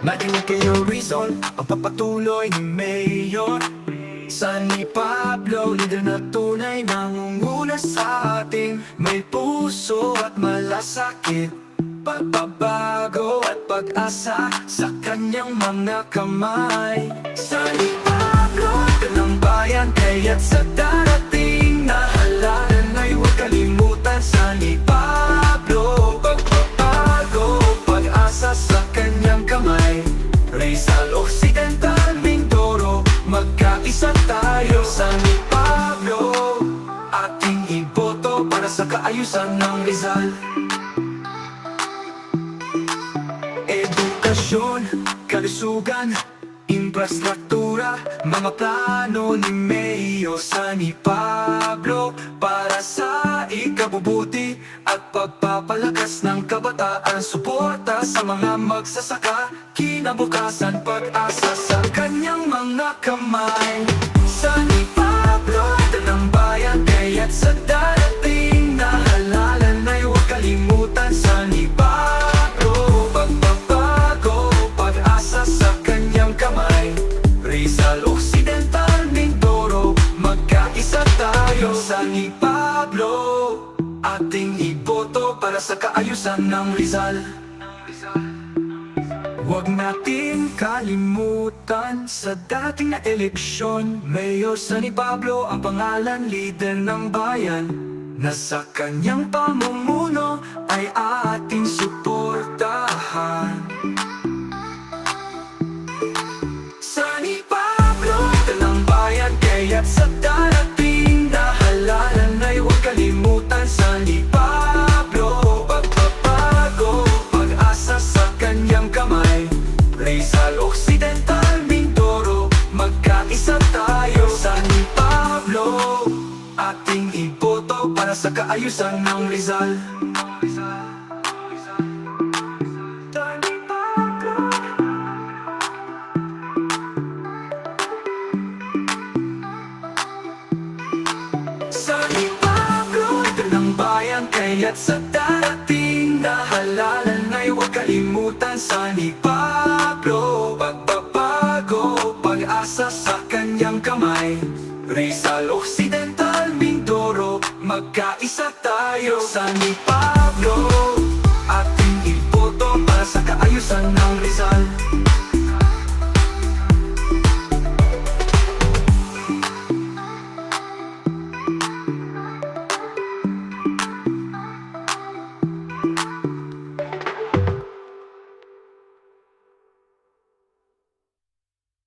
Naging kayo Rizal, ang papatuloy ni Mayor Sunny Pablo, leader na tunay nangunguna sa atin. May puso at malasakit, pagbabago at pag-asa sa kanyang mga kamay. Sunny Pablo, ng bayan, kaya't sa darating na halalan ay huwag kalimutan. Sunny Pablo, pagbabago, pag-asa sa kanyang kamay. Rizal Occidental, Mindoro, magkaisa tayo. Sunny Pablo, ating iboto para sa kaayusan ng Rizal. Edukasyon, kalusugan, infrastruktura, mga plano ni Mayor Sunny Pablo para sa ikabubuti at pagpapalakas ng kabataan. Suporta sa mga magsasaka, kinabukasan, pag-asa sa kanyang mga kamay. Sunny Pablo, ng bayan, kaya't sa darating na halalan ay huwag kalimutan. Sunny Pablo, pagbabago, pag-asa sa kanyang kamay. Rizal Occidental, Mindoro, magkaisa tayo. Sunny Pablo, ating iboto para sa kaayusan ng Rizal. Huwag natin kalimutan sa dating na eleksyon. Mayor Sunny Pablo ang pangalan, leader ng bayan, na sa kanyang pamumuno ay ating suportahan. Sunny Pablo, ng bayan, kaya't sa darating na halalan ay huwag kalimutan. Sunny Pablo, pagbabago, pag-asa sa kanyang kamay. Rizal Occidental, Mindoro, magkaisa tayo. Sunny Pablo, ating iboto para sa kaayusan ng Rizal. Sunny Pablo, Sunny Pablo, ito ng bayan, kaya't sa darating na halalan ay huwag kalimutan. Sunny Pablo, pagbabago, pag-asa sa kanyang kamay. Rizal Occidental, Mindoro, magkaisa tayo. Sunny Pablo.